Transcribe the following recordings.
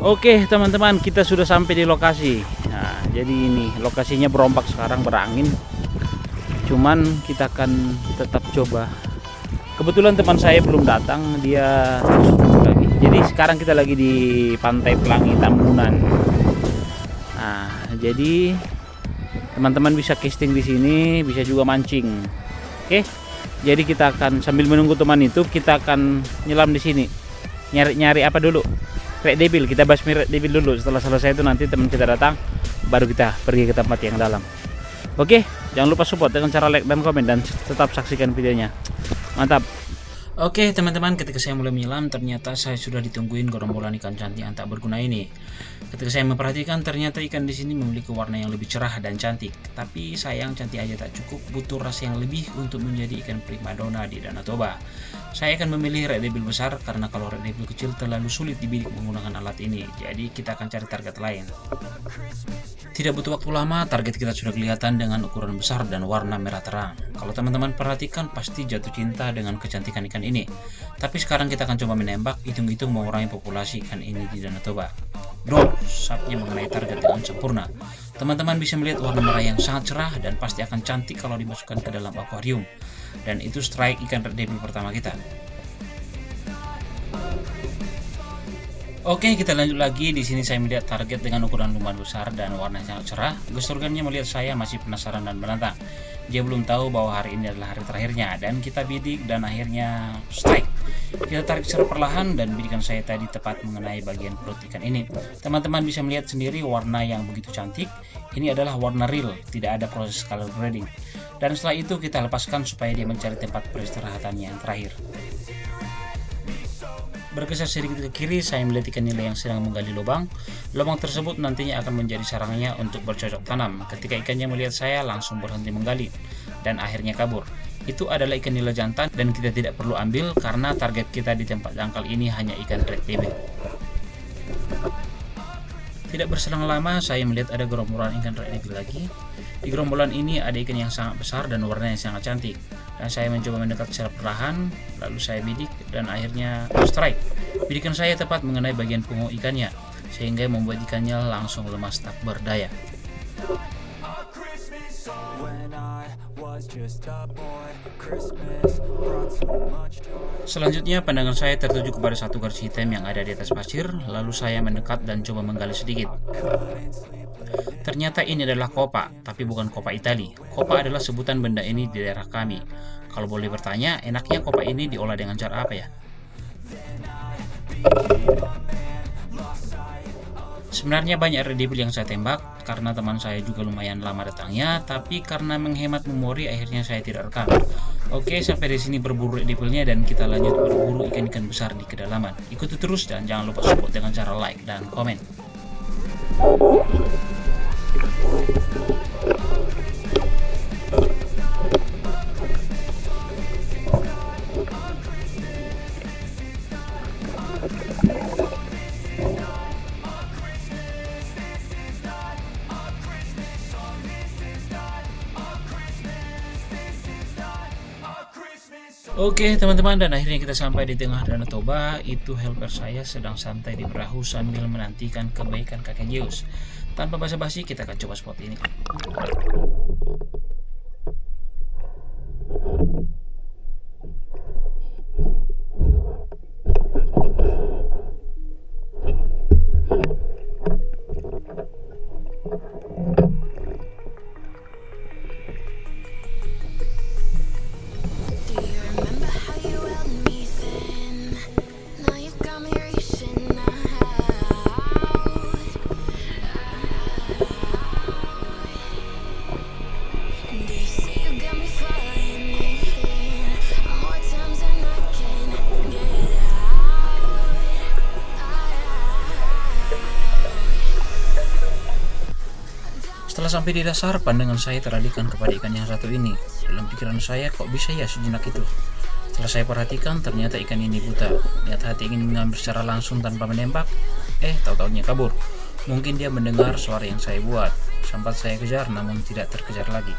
Oke teman-teman, kita sudah sampai di lokasi. Nah, jadi ini lokasinya berombak sekarang, berangin. Cuman kita akan tetap coba. Kebetulan teman saya belum datang, dia lagi. Jadi sekarang kita lagi di Pantai Pelangi Tambunan. Nah, jadi teman-teman bisa casting di sini, bisa juga mancing. Oke. Jadi kita akan sambil menunggu teman itu, kita akan nyelam di sini. Nyari apa dulu? Red Devil, kita basmi Red Devil dulu. Setelah selesai itu nanti teman kita datang, baru kita pergi ke tempat yang dalam. Oke, jangan lupa support dengan cara like dan komen, dan tetap saksikan videonya. Mantap. Oke teman-teman, ketika saya mulai menyelam, ternyata saya sudah ditungguin gerombolan ikan cantik yang tak berguna ini. Ketika saya memperhatikan, ternyata ikan di sini memiliki warna yang lebih cerah dan cantik. Tapi sayang, cantik aja tak cukup, butuh rasa yang lebih untuk menjadi ikan primadona di Danau Toba. Saya akan memilih Red Devil besar, karena kalau Red Devil kecil terlalu sulit dibidik menggunakan alat ini. Jadi kita akan cari target lain. Tidak butuh waktu lama, target kita sudah kelihatan dengan ukuran besar dan warna merah terang. Kalau teman-teman perhatikan, pasti jatuh cinta dengan kecantikan ikan ini. Tapi sekarang kita akan coba menembak, hitung-hitung mengurangi populasi ikan ini di Danau Toba. Bro, saatnya mengenai target dengan sempurna. Teman-teman bisa melihat warna merah yang sangat cerah dan pasti akan cantik kalau dimasukkan ke dalam akuarium. Dan itu strike ikan Red Devil pertama kita. Oke, kita lanjut lagi. Di sini saya melihat target dengan ukuran lumayan besar dan warna sangat cerah. Gesturgannya melihat saya masih penasaran dan menantang. Dia belum tahu bahwa hari ini adalah hari terakhirnya, dan kita bidik dan akhirnya strike. Kita tarik secara perlahan dan bidikan saya tadi tepat mengenai bagian perut ikan ini. Teman-teman bisa melihat sendiri warna yang begitu cantik. Ini adalah warna real, tidak ada proses color grading. Dan setelah itu kita lepaskan supaya dia mencari tempat peristirahatannya yang terakhir. Bergeser sedikit ke kiri, saya melihat ikan nila yang sedang menggali lubang. Lubang tersebut nantinya akan menjadi sarangnya untuk bercocok tanam. Ketika ikannya melihat saya, langsung berhenti menggali dan akhirnya kabur. Itu adalah ikan nila jantan dan kita tidak perlu ambil karena target kita di tempat dangkal ini hanya ikan Red Devil. Tidak berselang lama, saya melihat ada gerombolan ikan Red Devil lagi. Di gerombolan ini ada ikan yang sangat besar dan warnanya sangat cantik. Dan saya mencoba mendekat secara perlahan, lalu saya bidik dan akhirnya strike. Bidikan saya tepat mengenai bagian punggung ikannya, sehingga membuat ikannya langsung lemas tak berdaya. Selanjutnya pandangan saya tertuju kepada satu garis hitam yang ada di atas pasir, lalu saya mendekat dan coba menggali sedikit. Ternyata ini adalah kopa, tapi bukan kopa Itali. Kopa adalah sebutan benda ini di daerah kami. Kalau boleh bertanya, enaknya kopa ini diolah dengan cara apa ya? Sebenarnya banyak Red Devil yang saya tembak, karena teman saya juga lumayan lama datangnya, tapi karena menghemat memori akhirnya saya tidak rekam. Oke, sampai di sini berburu Red Devilnya dan kita lanjut berburu ikan-ikan besar di kedalaman. Ikuti terus dan jangan lupa support dengan cara like dan komen. Oke teman-teman, dan akhirnya kita sampai di tengah Danau Toba. Itu helper saya sedang santai di perahu sambil menantikan kebaikan kakek Zeus. Tanpa basa-basi kita akan coba spot ini. Setelah sampai di dasar, pandangan saya teralihkan kepada ikan yang satu ini. Dalam pikiran saya, kok bisa ya sejenak itu? Setelah saya perhatikan, ternyata ikan ini buta. Niat hati ingin mengambil secara langsung tanpa menembak, tahu-taunya kabur. Mungkin dia mendengar suara yang saya buat. Sempat saya kejar, namun tidak terkejar lagi.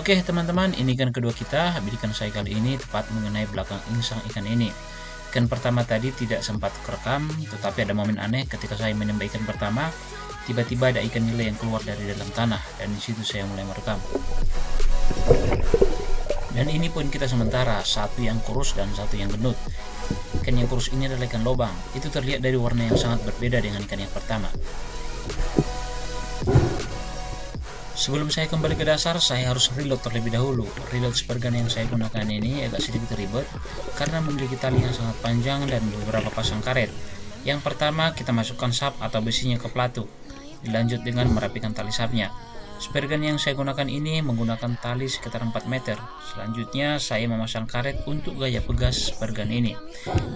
Oke teman-teman, ini ikan kedua kita. Bidikan saya kali ini tepat mengenai belakang insang ikan ini. Ikan pertama tadi tidak sempat kerekam, tetapi ada momen aneh ketika saya menyembah ikan pertama. Tiba-tiba ada ikan nila yang keluar dari dalam tanah, dan disitu saya mulai merekam. Dan ini poin kita sementara, satu yang kurus dan satu yang gendut. Ikan yang kurus ini adalah ikan lobang. Itu terlihat dari warna yang sangat berbeda dengan ikan yang pertama. Sebelum saya kembali ke dasar, saya harus reload terlebih dahulu. Reload spare gun yang saya gunakan ini agak sedikit ribet karena memiliki tali yang sangat panjang dan beberapa pasang karet. Yang pertama, kita masukkan sap atau besinya ke pelatu. Dilanjut dengan merapikan tali sapnya. Spare gun yang saya gunakan ini menggunakan tali sekitar 4 meter. Selanjutnya, saya memasang karet untuk gaya pegas spare gun ini.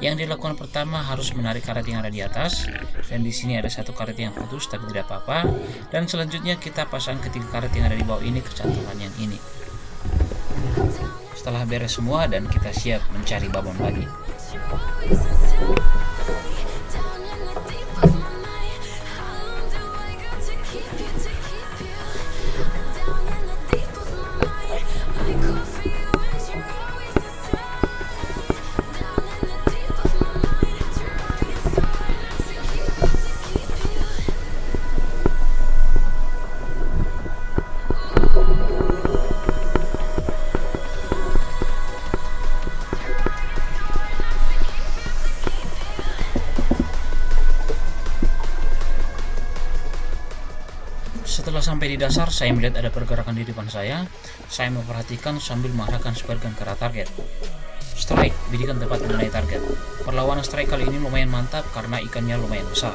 Yang dilakukan pertama harus menarik karet yang ada di atas, dan di sini ada satu karet yang putus tapi tidak apa-apa. Dan selanjutnya kita pasang ketiga karet yang ada di bawah ini ke cantolan yang ini. Setelah beres semua dan kita siap mencari babon lagi. Setelah sampai di dasar, saya melihat ada pergerakan di depan saya. Saya memperhatikan sambil mengarahkan spare gun ke arah target. Strike, bidikan tepat mengenai target. Perlawanan strike kali ini lumayan mantap karena ikannya lumayan besar.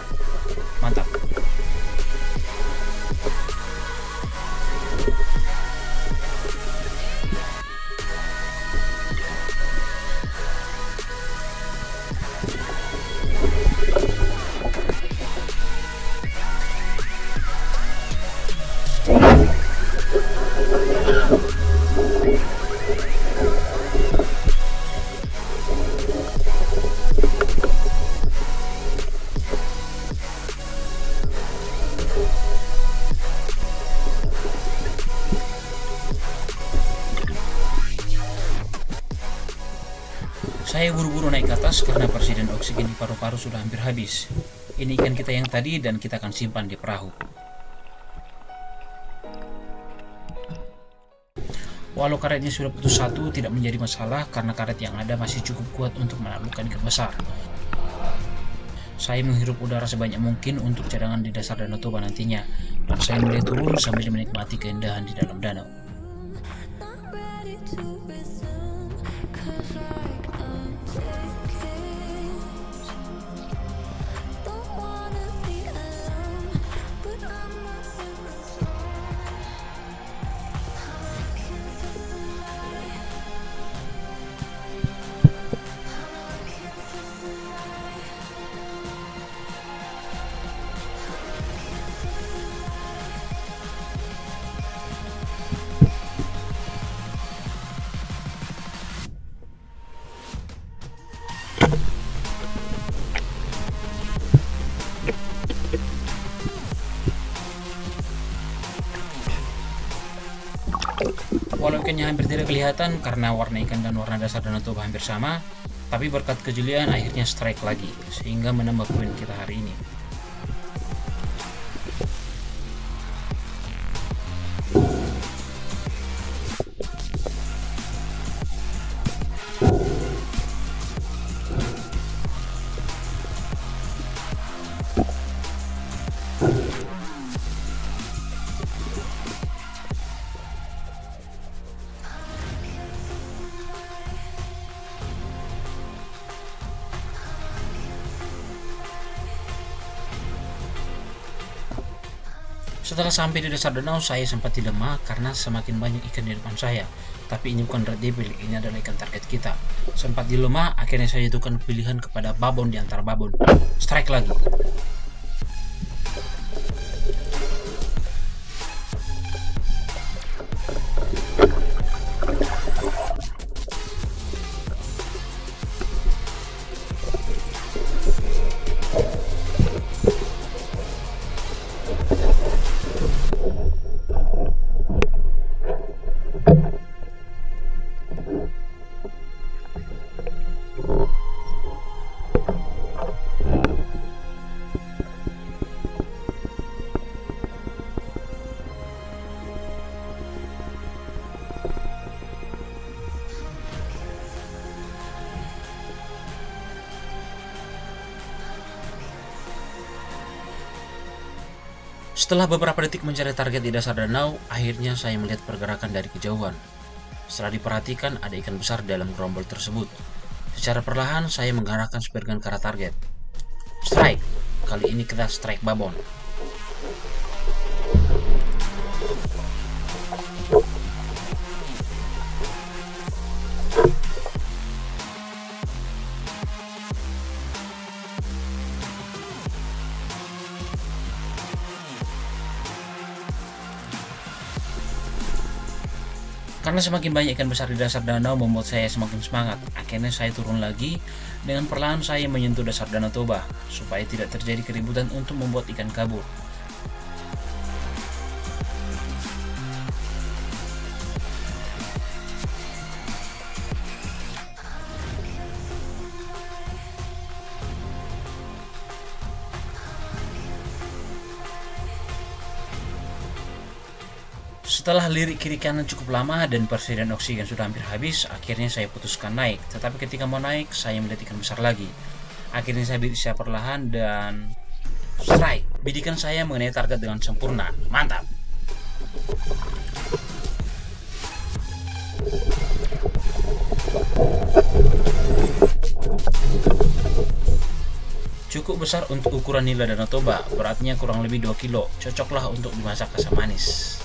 Mantap. Saya buru-buru naik ke atas karena persediaan oksigen di paru-paru sudah hampir habis. Ini ikan kita yang tadi dan kita akan simpan di perahu. Walau karetnya sudah putus satu, tidak menjadi masalah karena karet yang ada masih cukup kuat untuk menaklukkan ikan besar. Saya menghirup udara sebanyak mungkin untuk cadangan di dasar Danau Toba nantinya, dan saya mulai turun sambil menikmati keindahan di dalam danau. Walau ikannya hampir tidak kelihatan karena warna ikan dan warna dasar Danau Toba hampir sama, tapi berkat kejelian akhirnya strike lagi, sehingga menambah poin kita hari ini. Setelah sampai di dasar danau, saya sempat dilema karena semakin banyak ikan di depan saya. Tapi ini bukan red devil, ini adalah ikan target kita. Sempat dilema, akhirnya saya jatuhkan pilihan kepada babon di antara babon. Strike lagi. Setelah beberapa detik mencari target di dasar danau, akhirnya saya melihat pergerakan dari kejauhan. Setelah diperhatikan, ada ikan besar dalam gerombol tersebut. Secara perlahan, saya mengarahkan spear gun ke arah target. Strike! Kali ini kita strike babon. Karena semakin banyak ikan besar di dasar danau membuat saya semakin semangat. Akhirnya saya turun lagi. Dengan perlahan saya menyentuh dasar Danau Toba supaya tidak terjadi keributan untuk membuat ikan kabur. Setelah lirik kiri kanan cukup lama dan persediaan oksigen sudah hampir habis, akhirnya saya putuskan naik. Tetapi ketika mau naik, saya melihat ikan besar lagi. Akhirnya saya bidik secara perlahan dan strike. Bidikan saya mengenai target dengan sempurna. Mantap! Cukup besar untuk ukuran nila Danau Toba, beratnya kurang lebih 2 kilo. Cocoklah untuk dimasak asam manis.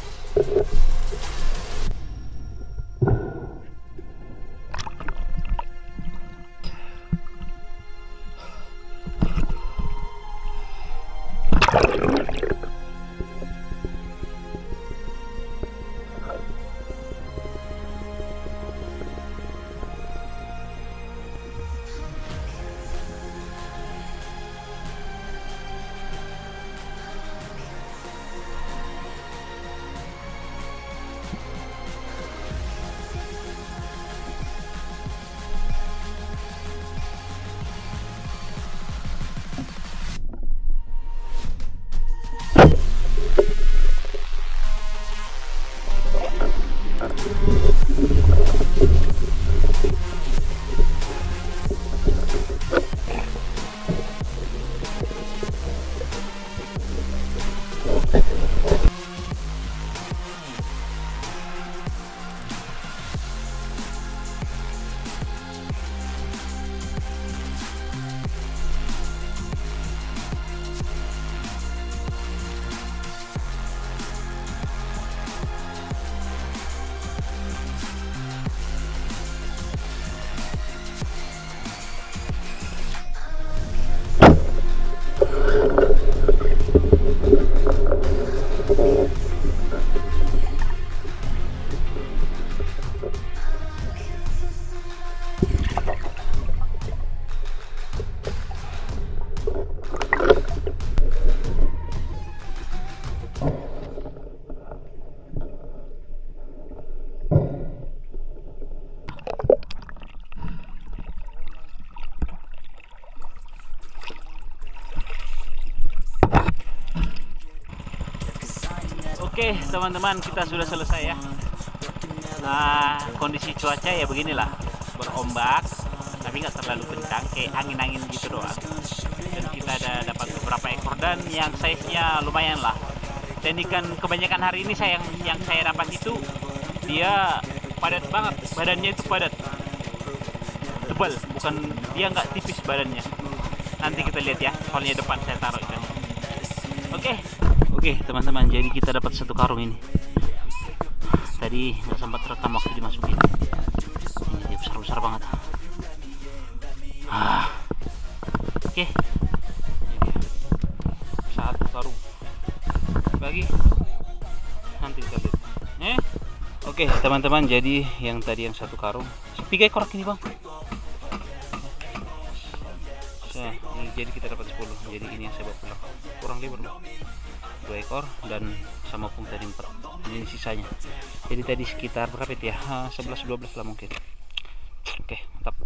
Oke teman-teman, kita sudah selesai ya. Nah, kondisi cuaca ya beginilah, berombak tapi nggak terlalu kencang, kayak angin-angin gitu doang. Dan kita ada dapat beberapa ekor dan yang size-nya lumayan lah. Dan ikan kebanyakan hari ini yang saya dapat itu dia padat banget, badannya itu padat, tebal, bukan, dia nggak tipis badannya. Nanti kita lihat ya, soalnya depan saya taruh ikannya. Oke teman-teman, jadi kita dapat satu karung ini. Tadi nggak sempat rekam waktu dimasukin. Ini dia besar-besar banget. Oke. Satu karung. Bagi. Nanti kita lihat. Oke teman-teman, jadi yang tadi yang satu karung 3 ekor ini bang. Nah, ini jadi kita dapat 10. Jadi ini yang saya bawa pulang. Kurang lebih 2 ekor dan sama pun tadi 4. Ini sisanya. Jadi tadi sekitar berapa itu ya? 11-12 lah mungkin. Oke, mantap.